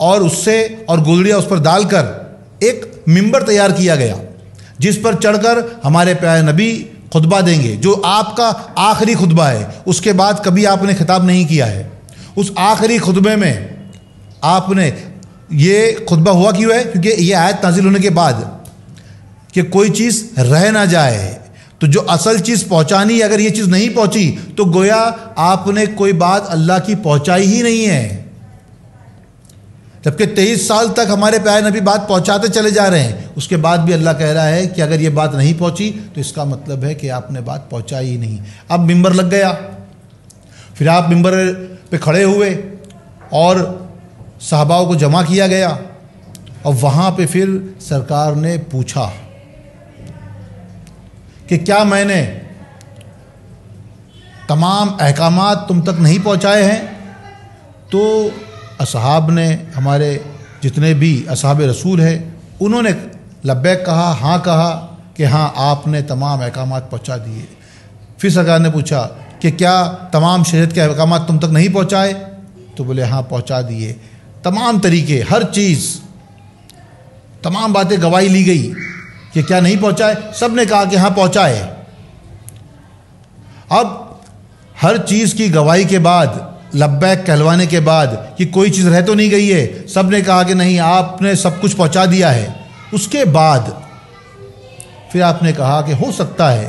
اور اس سے اور گلڑیا اس پر ڈال کر ایک ممبر تیار کیا گیا جس پر چڑھ کر ہمارے پیارے نبی خطبہ دیں گے، جو آپ کا آخری خطبہ ہے۔ اس کے بعد کبھی آپ نے خطاب نہیں کیا ہے۔ اس آخری خطبے میں آپ نے یہ خطبہ ہوا کیوں ہے؟ کیونکہ یہ آیت نازل ہونے کے بعد کہ کوئی چیز رہ نہ جائے، تو جو اصل چیز پہنچانی ہے اگر یہ چیز نہیں پہنچی تو گویا آپ نے کوئی بات اللہ کی پہنچائی ہی نہیں ہے۔ جبکہ 23 سال تک ہمارے پیارے نبی بات پہنچاتے چلے جا رہے ہیں، اس کے بعد بھی اللہ کہہ رہا ہے کہ اگر یہ بات نہیں پہنچی تو اس کا مطلب ہے کہ آپ نے بات پہنچائی ہی نہیں۔ اب ممبر لگ گیا، پھر آپ ممبر پہ کھڑے ہوئے اور صحابہ کو جمع کیا گیا، اور وہاں پہ پھر سرکار نے پوچھا کہ کیا میں نے تمام احکامات تم تک نہیں پہنچائے ہیں؟ تو اصحاب نے، ہمارے جتنے بھی اصحاب رسول ہیں، انہوں نے لبیک کہا، ہاں کہا کہ ہاں آپ نے تمام احکامات پہنچا دیے۔ پھر سرکار نے پوچھا کہ کیا تمام شریعت کے احکامات تم تک نہیں پہنچائے؟ تو بولے ہاں پہنچا دیے۔ تمام طریقے، ہر چیز، تمام باتیں گواہی لی گئی کہ کیا نہیں پہنچائے؟ سب نے کہا کہ ہاں پہنچائے۔ اب ہر چیز کی گواہی کے بعد، لبیک کہلوانے کے بعد کہ کوئی چیز رہ تو نہیں گئی ہے، سب نے کہا کہ نہیں آپ نے سب کچھ پہنچا دیا ہے۔ اس کے بعد پھر آپ نے کہا کہ ہو سکتا ہے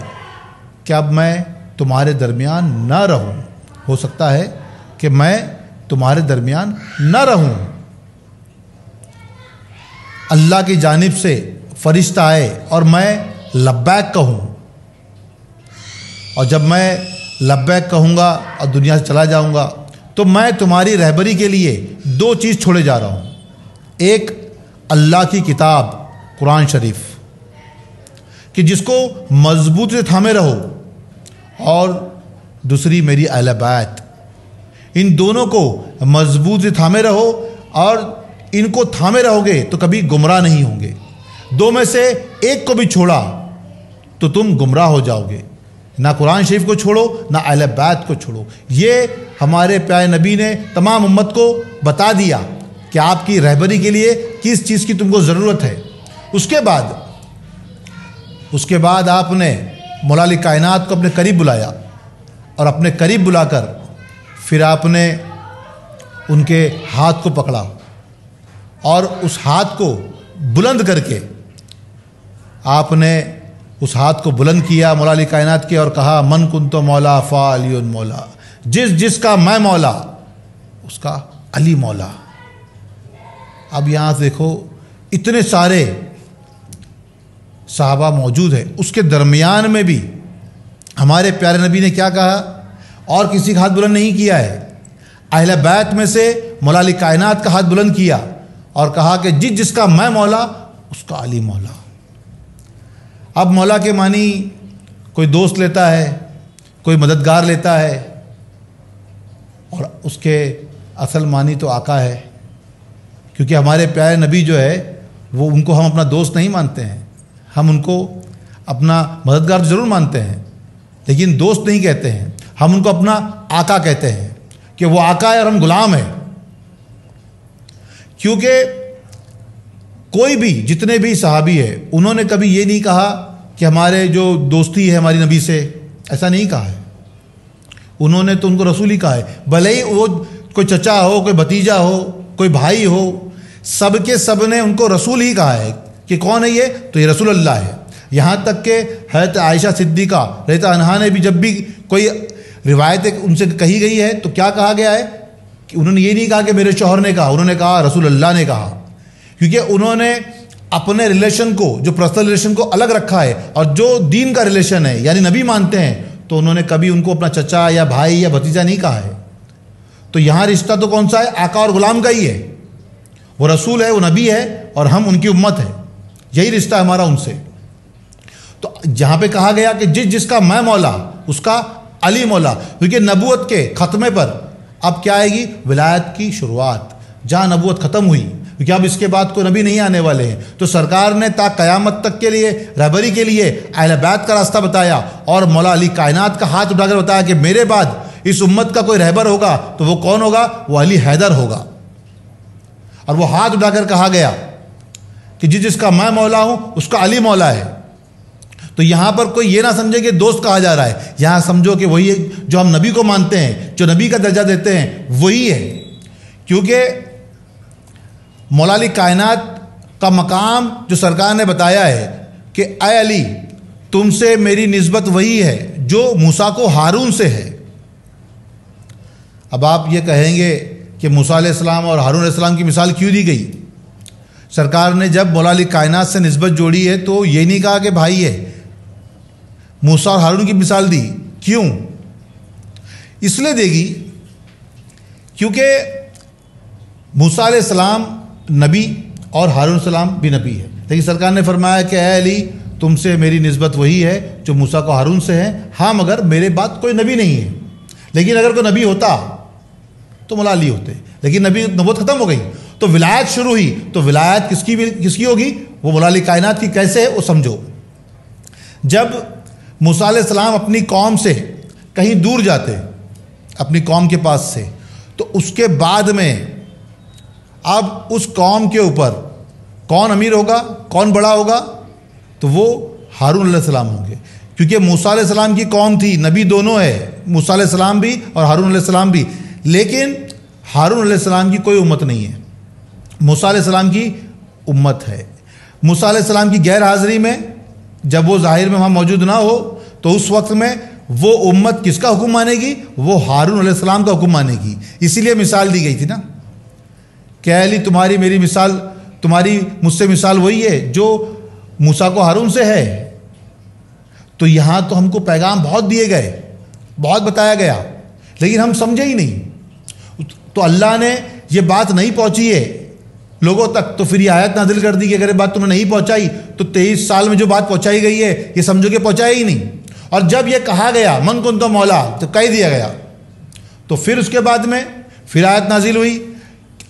کہ اب میں تمہارے درمیان نہ رہوں، ہو سکتا ہے کہ میں تمہارے درمیان نہ رہوں۔ اللہ کی جانب سے فرشتہ آئے اور میں لبیک کہوں، اور جب میں لبیک کہوں گا اور دنیا سے چلا جاؤں گا تو میں تمہاری رہبری کے لیے 2 چیز چھوڑے جا رہا ہوں۔ ایک اللہ کی کتاب قرآن شریف کہ جس کو مضبوط سے تھامے رہو، اور دوسری میری اہل بیت۔ ان دونوں کو مضبوط سے تھامے رہو، اور ان کو تھامے رہو گے تو کبھی گمراہ نہیں ہوں گے۔ 2 میں سے ایک کو بھی چھوڑا تو تم گمراہ ہو جاؤ گے۔ نہ قرآن شریف کو چھوڑو، نہ اہل بیت کو چھوڑو۔ یہ ہمارے پیارے نبی نے تمام امت کو بتا دیا کہ آپ کی رہبری کے لیے کس چیز کی تم کو ضرورت ہے۔ اس کے بعد آپ نے مولا علی کائنات کو اپنے قریب بلایا، اور اپنے قریب بلا کر پھر آپ نے ان کے ہاتھ کو پکڑا، اور اس ہاتھ کو بلند کر کے آپ نے اس ہاتھ کو بلند کیا مولا علی کائنات کے، اور کہا من کنت مولا فعلی مولا، جس کا میں مولا اس کا علی مولا۔ اب یہاں دیکھو اتنے سارے صحابہ موجود ہیں، اس کے درمیان میں بھی ہمارے پیارے نبی نے کیا کہا؟ اور کسی کا ہاتھ بلند نہیں کیا ہے، اہل بیت میں سے مولا علی کائنات کا ہاتھ بلند کیا اور کہا کہ جس کا میں مولا اس کا علی مولا۔ اب مولا کے معنی کوئی دوست لیتا ہے، کوئی مددگار لیتا ہے، اور اس کے اصل معنی تو آقا ہے، کیونکہ ہمارے پیارے نبی جو ہے وہ ان کو ہم اپنا دوست نہیں مانتے ہیں، ہم ان کو اپنا مددگار ضرور مانتے ہیں لیکن دوست نہیں کہتے ہیں، ہم ان کو اپنا آقا کہتے ہیں کہ وہ آقا ہے اور ہم غلام ہیں۔ کیونکہ کوئی بھی، جتنے بھی صحابی ہیں، انہوں نے کبھی یہ نہیں کہا کہ ہمارے جو دوستی ہے ہماری نبی سے، ایسا نہیں کہا ہے۔ انہوں نے تو ان کو رسول ہی کہا ہے، بھلے ہی وہ کوئی چچا ہو، کوئی بھتیجا ہو، کوئی بھائی ہو، سب کے سب نے ان کو رسول ہی کہا ہے کہ کون ہے یہ؟ تو یہ رسول اللہ ہے۔ یہاں تک کہ حضرت عائشہ صدیقہ رضی اللہ عنہا نے بھی جب بھی کوئی روایت ان سے کہی گئی ہے تو کیا کہا گیا ہے کہ انہوں نے یہ نہیں کہا کہ میرے شوہر نے کہا، انہوں نے کہا رسول اللہ نے کہا، کیونکہ انہوں نے اپنے ریلیشن کو، جو پرسنل ریلیشن کو الگ رکھا ہے، اور جو دین کا ریلیشن ہے یعنی نبی مانتے ہیں، تو انہوں نے کبھی ان کو اپنا چچا یا بھائی یا بھتیجا نہیں کہا ہے۔ تو یہاں رشتہ تو کون سا ہے؟ آقا اور غلام کا ہی ہے۔ وہ رسول ہے، وہ نبی ہے، اور ہم ان کی امت ہے، یہی رشتہ ہے ہمارا ان سے۔ تو جہاں پہ کہا گیا کہ جس کا میں مولا اس کا علی مولا، کیونکہ نبوت کے ختمے پر اب کیا آئے گی؟ ولایت کی شروعات، جہاں نبوت ختم ہوئی، کیونکہ اب اس کے بعد کوئی نبی نہیں آنے والے ہیں، تو سرکار نے تا قیامت تک کے لیے رہبری کے لیے اہل بیت کا راستہ بتایا، اور مولا علی کائنات کا ہاتھ اٹھا کر بتایا کہ میرے بعد اس امت کا کوئی رہبر ہوگا تو وہ کون ہوگا؟ وہ علی حیدر ہوگا۔ اور وہ ہاتھ اٹھا کر کہا گیا کہ جس کا میں مولا ہوں اس کا علی مولا ہے، تو یہاں پر کوئی یہ نہ سمجھے کہ دوست کہا جا رہا ہے، یہاں سمجھو کہ وہی جو ہم نبی کو مانتے ہیں، جو نبی کا درجہ دیتے ہیں، وہی ہے. کیونکہ مولا علی کائنات کا مقام جو سرکار نے بتایا ہے کہ اے علی تم سے میری نسبت وہی ہے جو موسیٰ کو ہارون سے ہے. اب آپ یہ کہیں گے کہ موسیٰ علیہ السلام اور ہارون علیہ السلام کی مثال کیوں دی گئی؟ سرکار نے جب مولا علی کائنات سے نسبت جوڑی ہے تو یہ نہیں کہا کہ بھائی ہے، موسیٰ اور ہارون کی مثال دی. کیوں؟ اس لیے دے گی کیونکہ موسیٰ علیہ السلام نبی اور ہارون علیہ السلام بھی نبی ہے، لیکن سرکار نے فرمایا کہ اے علی تم سے میری نسبت وہی ہے جو موسیٰ کو ہارون سے ہے. ہاں مگر میرے بعد کوئی نبی نہیں ہے، لیکن اگر کوئی نبی ہوتا تو مولا علی ہوتے، لیکن نبوت ختم ہو گئی تو ولایت شروع ہوئی. تو ولایت کس کی ہوگی؟ وہ مولا علی کائنات کی. کیسے ہے وہ سمجھو. جب موسیٰ علیہ السلام اپنی قوم سے کہیں دور جاتے، اپنی قوم کے پاس سے، تو اس کے بعد میں اب اس قوم کے اوپر کون امیر ہوگا، کون بڑا ہوگا؟ تو وہ ہارون علیہ السلام ہوں گے، کیونکہ موسیٰ علیہ السلام کی قوم تھی، نبی دونوں ہے، موسیٰ علیہ السلام بھی اور ہارون علیہ السلام بھی، لیکن ہارون علیہ السلام کی کوئی امت نہیں ہے، موسیٰ علیہ السلام کی امت ہے. موسیٰ علیہ السلام کی غیر حاضری میں جب وہ ظاہر میں وہاں موجود نہ ہو تو اس وقت میں وہ امت کس کا حکم مانے گی؟ وہ ہارون علیہ السلام کا حکم مانے گی. اسی لیے مثال دی گئی تھی نا کہ علی تمہاری میری مثال، تمہاری مجھ سے مثال وہی ہے جو موسیٰ کو ہارون سے ہے. تو یہاں تو ہم کو پیغام بہت دیے گئے، بہت بتایا گیا، لیکن ہم سمجھے ہی نہیں. تو اللہ نے یہ بات نہیں پہنچی ہے لوگوں تک، تو پھر یہ آیت نازل کر دی کہ اگر یہ بات تمہیں نہیں پہنچائی تو 23 سال میں جو بات پہنچائی گئی ہے یہ سمجھو کہ پہنچایا ہی نہیں. اور جب یہ کہا گیا من کنت مولا تو کہہ دیا گیا، تو پھر اس کے بعد میں پھر آیت نازل ہوئی.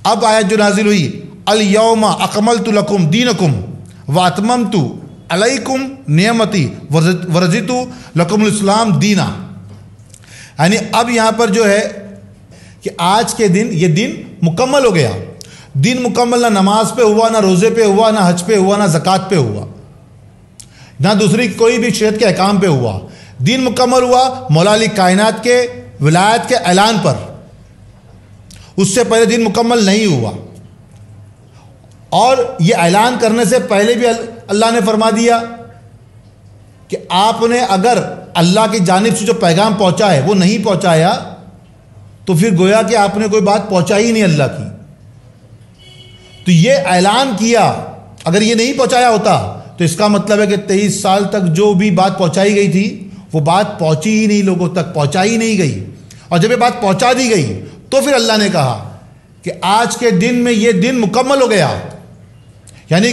اب آیت جو نازل ہوئی الیوم اکملت لکم دینکم واتممت علیکم نعمتی ورضیت لکم الاسلام دینا. یعنی اب یہاں پر جو ہے کہ آج کے دن یہ دن مکمل ہو گیا. دن مکمل نہ نماز پہ ہوا، نہ روزے پہ ہوا، نہ حج پہ ہوا، نہ زکوٰۃ پہ ہوا، نہ دوسری کوئی بھی شریعت کے احکام پہ ہوا. دن مکمل ہوا مولا علی کائنات کے ولایت کے اعلان پر. اس سے پہلے دن مکمل نہیں ہوا، اور یہ اعلان کرنے سے پہلے بھی اللہ نے فرما دیا کہ آپ نے اگر اللہ کی جانب سے جو پیغام پہنچا ہے وہ نہیں پہنچایا تو پھر گویا کہ آپ نے کوئی بات پہنچائی ہی نہیں اللہ کی. تو یہ اعلان کیا، اگر یہ نہیں پہنچایا ہوتا تو اس کا مطلب ہے کہ 23 سال تک جو بھی بات پہنچائی گئی تھی وہ بات پہنچی ہی نہیں، لوگوں تک پہنچائی نہیں گئی. اور جب یہ بات پہنچا دی گئی تو پھر اللہ نے کہا کہ آج کے دن میں یہ دن مکمل ہو گیا. یعنی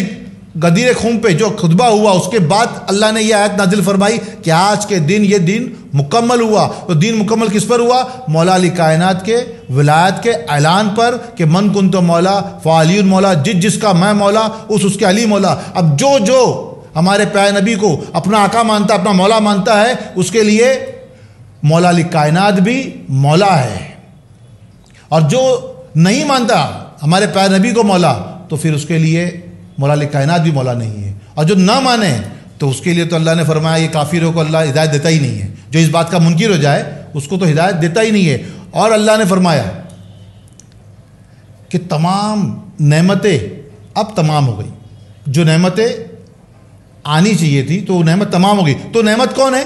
غدیر خم پہ جو خطبہ ہوا اس کے بعد اللہ نے یہ آیت نازل فرمائی کہ آج کے دن یہ دن مکمل ہوا. تو دن مکمل کس پر ہوا؟ مولا علی کائنات کے ولایت کے اعلان پر کہ من کنت مولا فعلی مولا، جس کا میں مولا اس کے علی مولا. اب جو ہمارے پیارے نبی کو اپنا آقا مانتا، اپنا مولا مانتا ہے، اس کے لیے مولا علی کائنات بھی مولا ہے. اور جو نہیں مانتا ہمارے پیارے نبی کو مولا تو پھر اس کے لیے مولا علی کائنات بھی مولا نہیں ہے. اور جو نہ مانے تو اس کے لیے تو اللہ نے فرمایا یہ کافروں کو اللہ ہدایت دیتا ہی نہیں ہے. جو اس بات کا منکر ہو جائے اس کو تو ہدایت دیتا ہی نہیں ہے. اور اللہ نے فرمایا کہ تمام نعمتیں اب تمام ہو گئی. جو نعمتیں آنی چاہیے تھی تو وہ نعمت تمام ہو گئی. تو نعمت کون ہے؟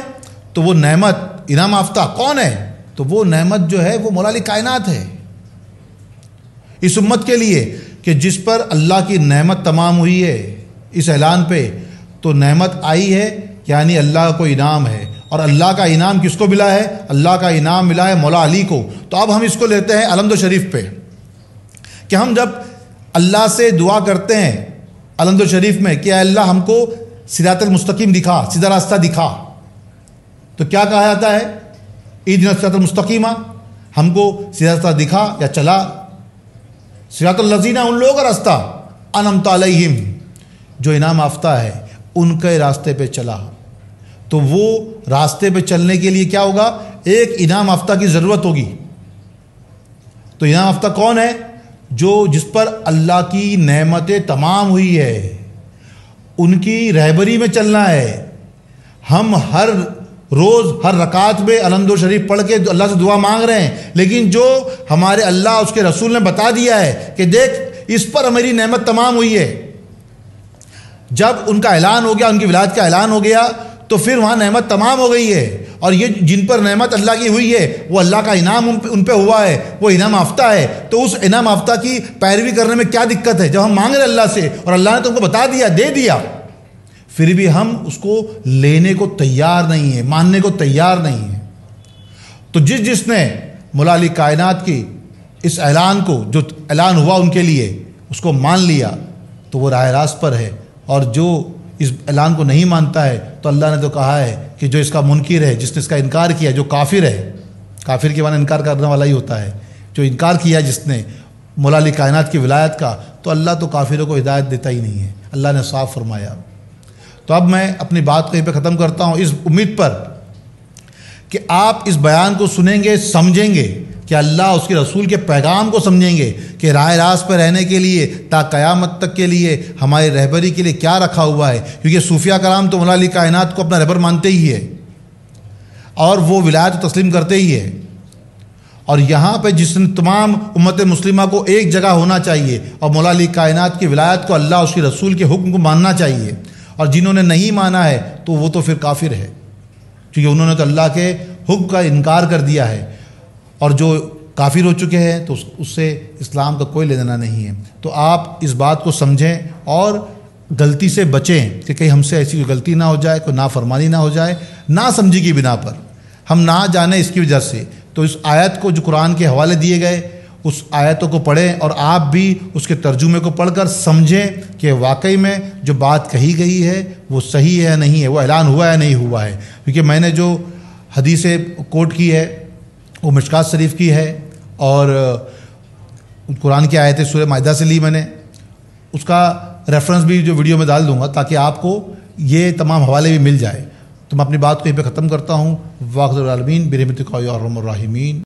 تو وہ نعمت انعام یافتہ کون ہے؟ تو وہ نعمت جو ہے وہ مولا علی کائنات ہے اس امت کے لیے، کہ جس پر اللہ کی نعمت تمام ہوئی ہے اس اعلان پہ. تو نعمت آئی ہے یعنی اللہ کا کوئی انعام ہے. اور اللہ کا انعام کس کو ملا ہے؟ اللہ کا انعام ملا ہے مولا علی کو. تو اب ہم اس کو لیتے ہیں الحمد شریف پہ کہ ہم جب اللہ سے دعا کرتے ہیں الحمد شریف میں کہ اے اللہ ہم کو صراط المستقیم دکھا، سیدھا راستہ دکھا، تو کیا کہا جاتا ہے؟ اہدنا الصراط المستقیم، ہم کو سیدھا راستہ دکھا یا چلا. صراط الذین، ان لوگوں کا راستہ، انعمت علیہم، جو انعام یافتہ ہے ان کے راستے پہ چلا. تو وہ راستے پہ چلنے کے لیے کیا ہوگا؟ ایک انعام یافتہ کی ضرورت ہوگی. تو انعام یافتہ کون ہے؟ جس پر اللہ کی نعمتیں تمام ہوئی ہے ان کی رہبری میں چلنا ہے۔ ہم ہر روز ہر رکعت میں الحمد شریف پڑھ کے اللہ سے دعا مانگ رہے ہیں، لیکن جو ہمارے اللہ اس کے رسول نے بتا دیا ہے کہ دیکھ اس پر میری نعمت تمام ہوئی ہے، جب ان کا اعلان ہو گیا، ان کی ولایت کا اعلان ہو گیا تو پھر وہاں نعمت تمام ہو گئی ہے۔ اور یہ جن پر نعمت اللہ کی ہوئی ہے وہ اللہ کا انعام ان پہ ہوا ہے، وہ انعام یافتہ ہے، تو اس انعام یافتہ کی پیروی کرنے میں کیا دقت ہے؟ جب ہم مانگ رہے اللہ سے اور اللہ نے تو ہم کو بتا دیا، دے دیا، پھر بھی ہم اس کو لینے کو تیار نہیں ہیں، ماننے کو تیار نہیں ہیں۔ تو جس نے مولا علی کائنات کی اس اعلان کو، جو اعلان ہوا ان کے لیے، اس کو مان لیا تو وہ راہ راست پر ہے، اور جو اس اعلان کو نہیں مانتا ہے تو اللہ نے تو کہا ہے کہ جو اس کا منکر ہے، جس نے اس کا انکار کیا، جو کافر ہے، کافر کے معنی انکار کرنے والا ہی ہوتا ہے، جو انکار کیا جس نے مولا علی کائنات کی ولایت کا، تو اللہ تو کافروں کو ہدایت دیتا ہی نہیں ہے، اللہ نے صاف فرمایا۔ تو اب میں اپنی بات کہیں پہ ختم کرتا ہوں اس امید پر کہ آپ اس بیان کو سنیں گے، سمجھیں گے کہ اللہ اس کے رسول کے پیغام کو سمجھیں گے کہ راہ راست پہ رہنے کے لیے تا قیامت تک کے لیے ہماری رہبری کے لیے کیا رکھا ہوا ہے، کیونکہ صوفیہ کرام تو مولا علی کائنات کو اپنا رہبر مانتے ہی ہے اور وہ ولایت تسلیم کرتے ہی ہے، اور یہاں پہ جس نے تمام امت مسلمہ کو ایک جگہ ہونا چاہیے اور مولا علی کائنات کی ولایت کو، اللہ اس کے رسول کے حکم کو ماننا چاہیے، اور جنہوں نے نہیں مانا ہے تو وہ تو پھر کافر ہے، کیونکہ انہوں نے تو اللہ کے حکم کا انکار کر دیا ہے، اور جو کافر ہو چکے ہیں تو اس سے اسلام کا کوئی لینا نہیں ہے۔ تو آپ اس بات کو سمجھیں اور غلطی سے بچیں کہ کہیں ہم سے ایسی کوئی غلطی نہ ہو جائے، کوئی نافرمانی نہ ہو جائے، نہ سمجھی کی بنا پر ہم نہ جانیں اس کی وجہ سے۔ تو اس آیت کو جو قرآن کے حوالے دیے گئے، اس آیتوں کو پڑھیں اور آپ بھی اس کے ترجمے کو پڑھ کر سمجھیں کہ واقعی میں جو بات کہی گئی ہے وہ صحیح ہے یا نہیں ہے، وہ اعلان ہوا ہے یا نہیں ہوا ہے۔ کیونکہ میں نے جو حدیث کوٹ کی ہے وہ مشکات شریف کی ہے، اور قرآن کی آیت سورہ مائدہ سے لی میں نے، اس کا ریفرنس بھی جو ویڈیو میں ڈال دوں گا تاکہ آپ کو یہ تمام حوالے بھی مل جائے۔ تو میں اپنی بات کو یہیں پہ ختم کرتا ہوں۔ واخر العالمین برحمتک یا ارحم الراحمین۔